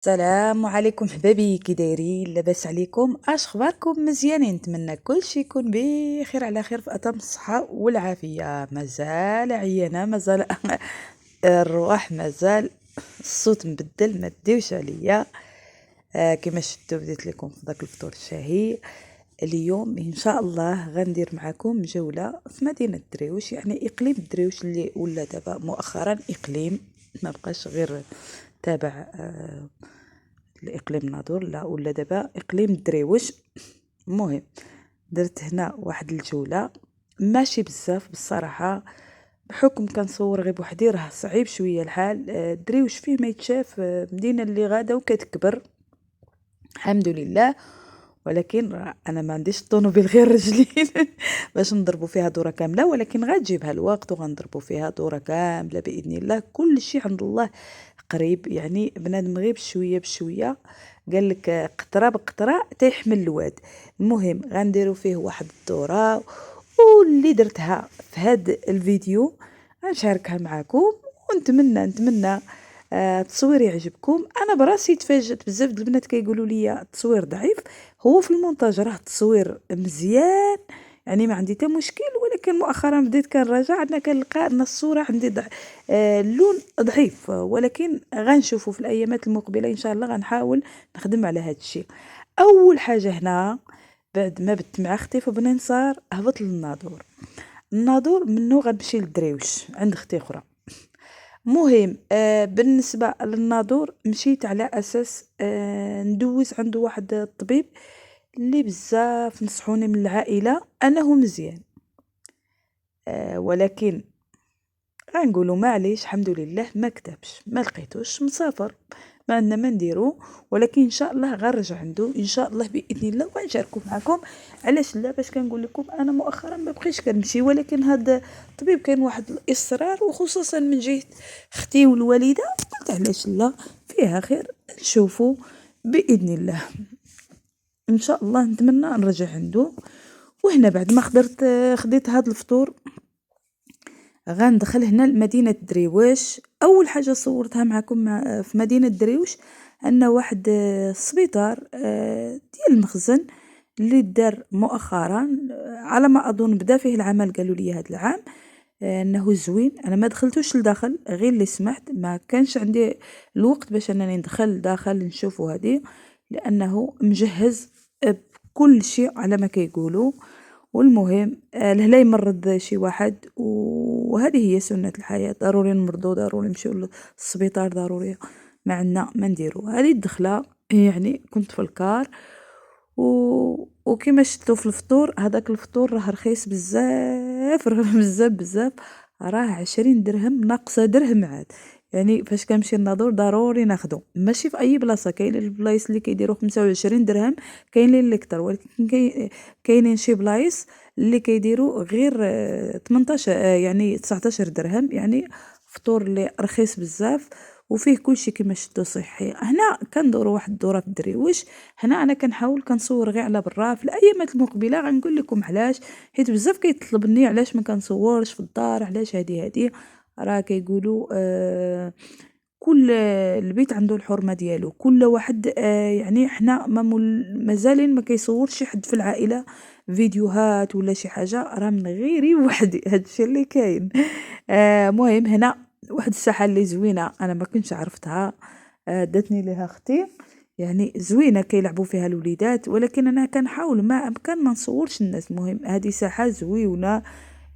السلام عليكم حبابي، كي دايرين؟ لاباس عليكم؟ اش اخباركم؟ مزيانين؟ نتمنى كلشي يكون بخير على خير في اتم الصحه والعافيه. مازال عيانه، مازال الرواح، مازال الصوت مبدل، ما تديوش عليا. كما شفتوا بديت لكم في داك الفطور الشهي. اليوم ان شاء الله غندير معكم جوله في مدينه دريوش، يعني اقليم دريوش اللي ولا دابا مؤخرا اقليم، ما بقاش غير تابع الاقليم ناظور، لا ولا دابا اقليم دريوش. المهم درت هنا واحد الجوله، ماشي بزاف بالصراحه، بحكم كنصور غير بوحدي راه صعيب شويه الحال. دريوش فيه ما يتشاف، مدينه اللي غاده وكتكبر الحمد لله. ولكن انا ما عنديش الطوموبيل غير رجلين باش نضربوا فيها دوره كامله، ولكن غتجيبها الوقت وغنضربوا فيها دوره كامله باذن الله. كل شيء عند الله قريب، يعني بنادم غير بشويه بشويه، قال لك قطره بقطره تيحمل الواد. المهم غنديروا فيه واحد الدوره، واللي درتها في هذا الفيديو غنشاركها معكم، ونتمنى التصوير يعجبكم. انا براسي تفاجأت بزاف د البنات كيقولوا لي التصوير ضعيف. هو في المونتاج راه التصوير مزيان، يعني ما عندي حتى مشكل، ولكن مؤخرا بديت كنراجع انا كنلقى ان الصوره عندي اللون ضعيف. ولكن غنشوفوا في الايامات المقبله ان شاء الله، غنحاول نخدم على هذا الشيء. اول حاجه هنا، بعد ما بت مع اختي في بنينصار هبط للناظور. الناظور منو غنمشي للدريوش عند اختي اخرى. مهم بالنسبة للناظور مشيت على أساس ندوز عنده واحد الطبيب اللي بزاف نصحوني من العائلة أنه مزيان. ولكن غنقولوا معليش، الحمد لله ما كتبش، ما لقيتوش، مسافر، ما عندنا ما نديرو. ولكن ان شاء الله غنرجع عنده ان شاء الله باذن الله، وغنشاركو معكم. علاش لا؟ باش كنقول لكم انا مؤخرا ما بقيتش كنمشي، ولكن هذا الطبيب كان واحد الاصرار، وخصوصا من جهه اختي والوالده، قلت علاش لا؟ فيها خير، نشوفوا باذن الله. ان شاء الله نتمنى نرجع عنده. وهنا بعد ما خديت هذا الفطور، غندخل هنا لمدينة دريوش. أول حاجة صورتها معكم في مدينة دريوش أن واحد السبيطار ديال المخزن اللي دار مؤخرا، على ما أظن بدا فيه العمل، قالوا لي هذا العام. انه زوين. انا ما دخلتوش لداخل، غير اللي سمعت، ما كانش عندي الوقت باش انني ندخل داخل نشوفه هذه، لانه مجهز بكل شيء على ما كيقولوا. والمهم لهلا يمرض شي واحد، وهذه هي سنة الحياة، ضروري نمرضو، ضروري نمشيو للسبيطار، ضروري ما عندنا ما نديرو. هذه الدخلة يعني كنت في الكار، وكما شفتوا في الفطور، هذاك الفطور راه رخيص بزاف بزاف بزاف، راه 20 درهم، ناقصه درهم عاد. يعني فاش كنمشي للناظور ضروري ناخدو، ماشي في اي بلاصه، كاين البلايص اللي كيديروا 25 درهم، كاينين اللي كتر، ولكن كاينين شي بلايص اللي كيديروا غير 18 يعني 19 درهم، يعني فطور اللي رخيص بزاف، وفيه كلشي كما شفتوا صحي. هنا كندوروا واحد الدوره في الدريوش. هنا انا كنحاول كنصور غير على برا. في الايامات المقبله غنقول لكم علاش، حيت بزاف كيطلبني علاش ما كنصورش في الدار، علاش هذه راه كيقولوا كل البيت عنده الحرمه ديالو، كل واحد يعني حنا مازالين ما كيصورش شي حد في العائله فيديوهات ولا شي حاجه، راه من غيري وحدي، هادشي اللي كاين. مهم هنا واحد الساحه اللي زوينه، انا ما كنتش عرفتها، داتني ليها اختي، يعني زوينه كيلعبوا فيها الوليدات، ولكن انا كنحاول ما امكن ما نصورش الناس. المهم هذه ساحه زوينه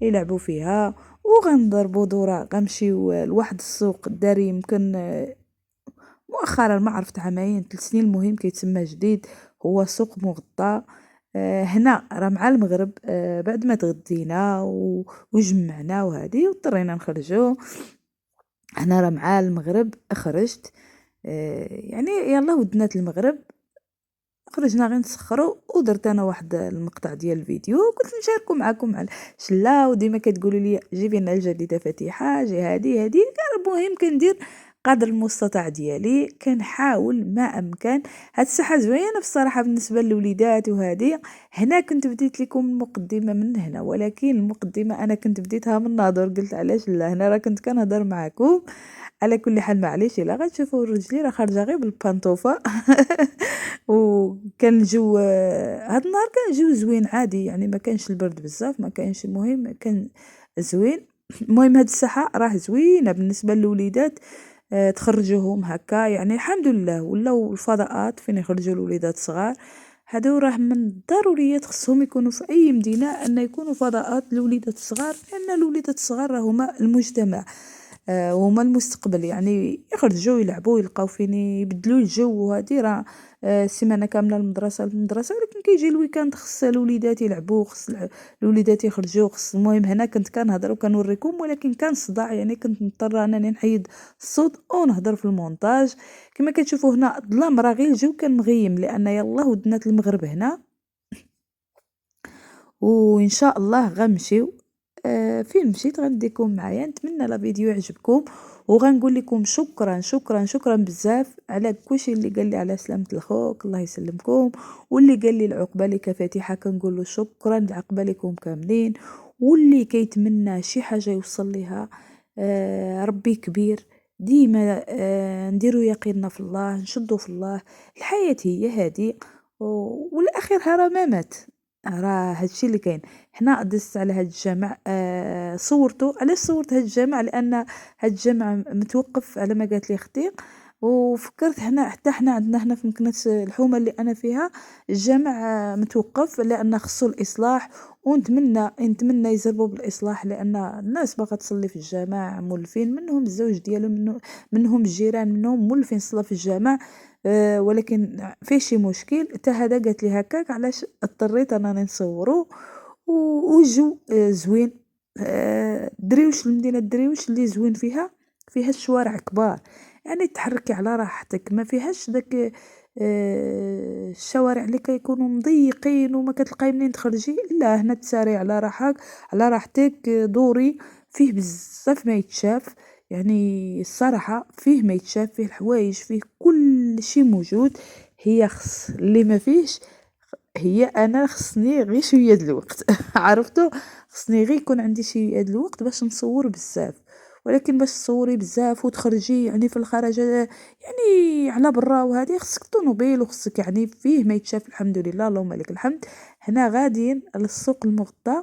يلعبوا فيها. وغنضربوا دوره، غنمشيو لواحد السوق داري، يمكن مؤخرا، ما عرفت عامين 3 سنين، المهم كيتسمى جديد، هو سوق مغطى. هنا راه مع المغرب، بعد ما تغدينا وجمعنا وهذه واضطرينا نخرجوا. هنا راه مع المغرب خرجت، يعني يلا ودنات المغرب، خرجنا غير نسخروا، ودرت انا واحد المقطع ديال الفيديو كنت نشاركو معكم على شلا. وديما كتقولوا لي جيبي لنا الجديده فتيحه، جي هذه كان المهم كندير قدر المستطاع ديالي كنحاول ما امكن. هاد الساحه زوينه بصراحه بالنسبه للوليدات. وهذه هنا كنت بديت لكم المقدمه من هنا، ولكن المقدمه انا كنت بديتها من النظر، قلت علاش لا، هنا راه كنت كنهضر معكم. على كل حال معليش الا غتشوفوا رجلي راه خارجه غير بالبانطوفه. وكان الجو هاد النهار كان جو زوين عادي، يعني ما كانش البرد بزاف، ما كانش، المهم كان زوين. المهم هاد الساحه راه زوينه بالنسبه للوليدات. تخرجوهم هكا، يعني الحمد لله ولاو الفضاءات فين يخرجوا الوليدات الصغار. هادو راه من الضروريات، خصهم يكونوا في اي مدينه ان يكونوا فضاءات للوليدات الصغار، لان الوليدات الصغار راه هما المجتمع. وهما المستقبل، يعني يخرجوا يلعبوا يلقاو فين يبدلوا الجو. وهذه راه السيمانه كامله المدرسه، ولكن كيجي الويكاند خص الوليدات يلعبوا، خص الوليدات يخرجوا، خص. المهم هنا كنت كنهضر وكنوريكم، ولكن كان صداع، يعني كنت مضطره انني نحيد الصوت ونهضر في المونتاج. كما كتشوفوا هنا الظلام راه غير الجو كان مغيم، لان يلاه ودنات المغرب هنا. وان شاء الله غنمشيو. فين مشيت غنديكم معايا. نتمنى لا فيديو يعجبكم، وغنقول لكم شكرا شكرا شكرا بزاف على كلشي اللي قال لي على سلامة الخوك، الله يسلمكم. واللي قال لي العقبه لك فاتحه كنقول له شكرا، العقبه لكم كاملين. واللي كيتمنى شي حاجه يوصل ليها، ربي كبير. ديما نديروا يقيننا في الله، نشدوا في الله. الحياه هي هذه، والاخير راه ما مات. راه هادشي اللي كاين. هنا دزت على هاد الجامع، صورته. علاش صورت هاد الجامع؟ لان هاد الجامع متوقف على ما قالت لي اختي. وفكرت هنا حتى حنا عندنا هنا في مكناس الحومه اللي انا فيها الجامع متوقف، لان خصو الاصلاح. نتمنى يزربوا بالاصلاح، لان الناس باغا تصلي في الجامع مولفين، منهم الزوج ديالو، منهم الجيران، منهم مولفين صلاه في الجامع. ولكن فيه شي مشكل حتى هذا قالت لي هكاك، علاش اضطريت انني نصورو. والجو زوين. دريوش، المدينه دريوش اللي زوين فيها الشوارع كبار، يعني تحركي على راحتك، ما فيهاش داك الشوارع اللي كيكونوا مضيقين وما كتلقاي منين تخرجي. لا، هنا تساري على راحك، على راحتك، دوري. فيه بزاف ما يتشاف، يعني الصراحة فيه ما يتشاف، فيه الحوايج، فيه كل شيء موجود. هي خص اللي ما فيهش، هي انا خصني غير شويه د الوقت. عرفتو، خصني غير يكون عندي شويه د الوقت باش نصور بزاف. ولكن باش تصوري بزاف وتخرجي يعني في الخرج، يعني على برا وهذه، خصك طوموبيل، وخصك يعني فيه ما يتشاف. الحمد لله، اللهم لك الحمد. هنا غاديين للسوق المغطى،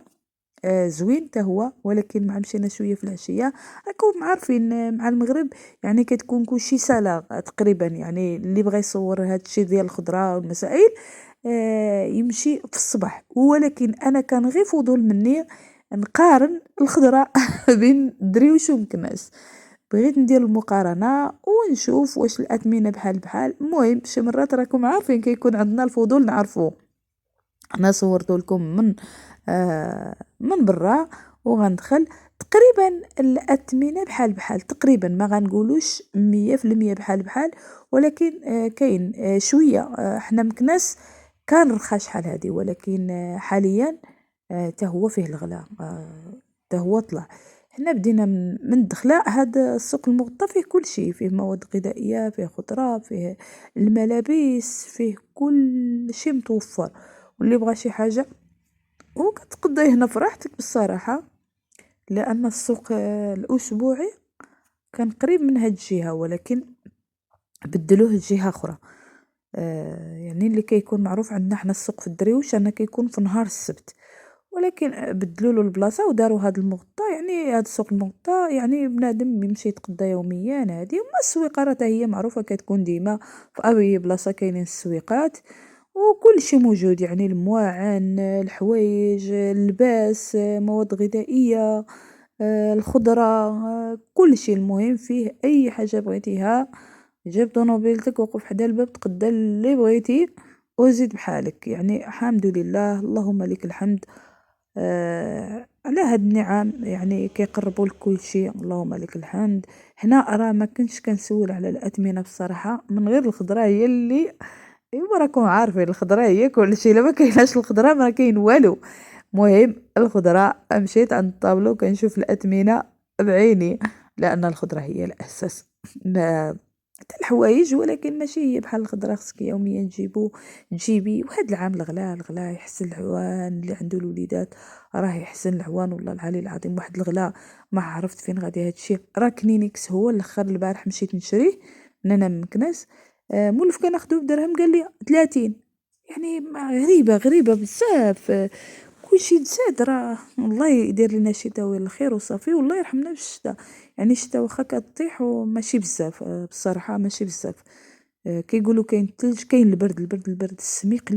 زوين حتى هو، ولكن مع مشينا شويه في العشيه. راكم عارفين مع المغرب يعني كتكون كلشي سالا تقريبا، يعني اللي بغى يصور هاد الشيء ديال الخضره والمسائل يمشي في الصباح. ولكن انا كان غير فضول مني نقارن الخضره بين دريوش ومكناس. بغيت ندير المقارنه ونشوف واش الاثمنه بحال بحال. المهم شي مرات راكم عارفين كيكون عندنا الفضول نعرفوه. انا صورت لكم من برا، وغندخل تقريبا الاثمنه بحال بحال تقريبا، ما غنقولوش 100% بحال بحال. ولكن كاين شويه. حنا مكناس كان رخا شحال هادي، ولكن حاليا تا هو فيه الغلا، تا هو طلع. حنا بدينا من الدخله. هذا السوق المغطى فيه كل شيء، فيه مواد غذائيه، فيه خضره، فيه الملابس، فيه كل شيء متوفر. واللي بغى شي حاجه وكتقضي هنا في راحتك بالصراحه. لان السوق الاسبوعي كان قريب من هاد الجهه، ولكن بدلوه لجهه اخرى. يعني اللي كيكون معروف عندنا حنا السوق في الدريوش انا كيكون في نهار السبت، ولكن بدلوا له البلاصه وداروا هذا المغطى. يعني هذا السوق المغطى يعني بنادم يمشي يتقضى يوميا هذه. وما السويقه راه هي معروفه كتكون ديما في اي بلاصه كاينين السويقات، وكل شيء موجود، يعني المواعن، الحوايج، اللباس، مواد غذائيه، الخضره، كل شيء. المهم فيه اي حاجه بغيتيها، جيب طونوبيلتك وقف حدا الباب تقدى اللي بغيتي وزيد بحالك. يعني الحمد لله، اللهم لك الحمد على هاد النعم، يعني كيقربوا لك كل شيء، اللهم لك الحمد. هنا راه ما كنتش كنسول على الاثمنه بصراحه، من غير الخضره هي اللي، ايوا راكم عارفين الخضره هي كل شيء. لما كايناش الخضره ما كاين والو. مهم الخضره، مشيت عند الطابلو كنشوف الاثمنه بعيني، لان الخضره هي الاساس. ما حتى الحوايج، ولكن ماشي هي بحال الخضرا خصك يوميا تجيبي. وهاد العام الغلا يحسن العوان اللي عنده الوليدات، راه يحسن العوان والله العلي العظيم. واحد الغلا ما عرفت فين غادي هادشي. راه كنينيكس هو الاخر البارح مشيت نشريه من انا من مكناس، مولف كناخدو بدرهم قال لي 30. يعني غريبه بزاف. كلشي تزاد، راه الله يدير لنا الشتاء الخير وصافي، والله يرحمنا بالشتاء. يعني الشتاء واخا كطيح وماشي بزاف، بصراحه ماشي بزاف. كيقولوا كاين الثلج، كاين البرد السميق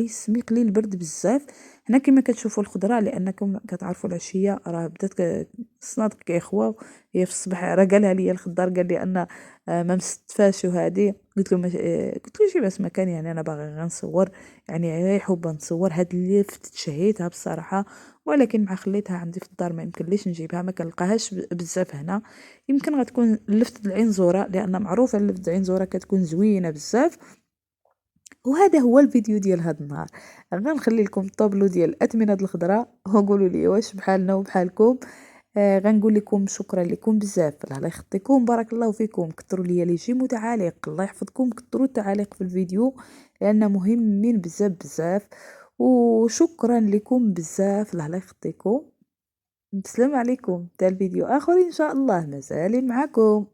لي البرد بزاف. هنا كما كتشوفوا الخضره، لانكم كتعرفوا العشيه راه بدات الصنادق كيخواو. هي في الصباح راه قالها لي الخضار، قال لي ان ما مستفاش. وهذه قلت له قلت له جيب مكان، يعني انا باغي غنصور، يعني غير حبا نصور. هاد اللي تشهيتها بصراحه، ولكن مع خليتها عندي في الدار ما يمكنليش نجيبها، ما كنلقاهاش بزاف هنا. يمكن غتكون لفت العنزوره، لان معروفه لفت العنزوره كتكون زوينه بزاف. وهذا هو الفيديو ديال هذا النهار. غنخلي لكم الطابلو ديال الاثمنه الخضراء، وقولوا لي واش بحالنا وبحالكم. غنقول لكم شكرا لكم بزاف، الله يخطيكم، بارك الله فيكم. كثروا لي جيم وتعاليق، الله يحفظكم. كثروا التعاليق في الفيديو لان مهمين بزاف بزاف. وشكرا لكم بزاف، الله يخطيكم. السلام عليكم، حتى الفيديو اخر ان شاء الله مازال معكم.